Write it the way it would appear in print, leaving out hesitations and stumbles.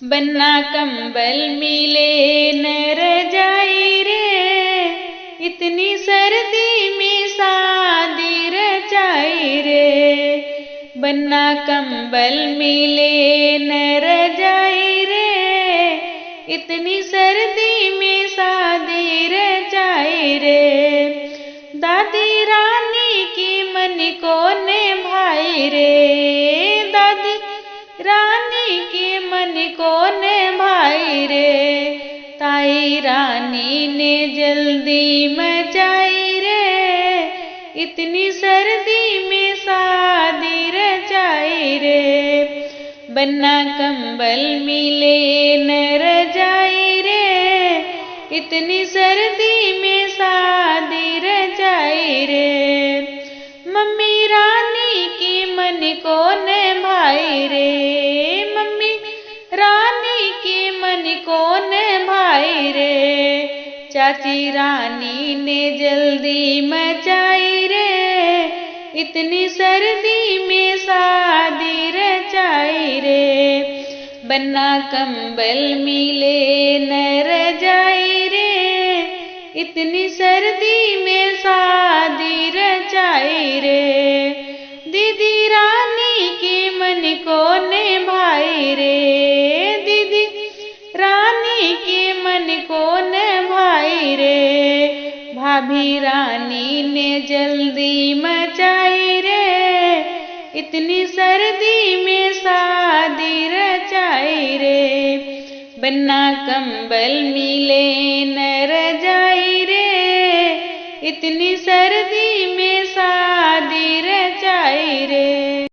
बन्ना कंबल मिले न रजाई रे, इतनी सर्दी में शादी रचाई रे। बन्ना कंबल मिले न रजाई रे, इतनी सर्दी में शादी रचाई रे। दादी रानी की मन को ने भाई रे, दादी रानी के मन को ने भाई रे। ताई रानी ने जल्दी मचाई रे, इतनी सर्दी में शादी रचाई रे। बन्ना कंबल मिले न रजाई रे, इतनी सर्दी में शादी रचाई रे। मम्मी रानी की मन को ने भाई रे, मम्मी रानी की मन को ने भाई रे। चाची रानी ने जल्दी मचाई रे, इतनी सर्दी में शादी रचाई रे। बन्ना कंबल मिले न रजाई रे, इतनी सर्दी में शादी रचाई रे। दीदी रानी के मन को ने भाई रे, दीदी रानी के मन को ने भाई रे। भाभी रानी ने जल्दी मचाई रे, इतनी सर्दी में शादी रचाई रे। बन्ना कंबल मिले न रजाई रे, इतनी सर्दी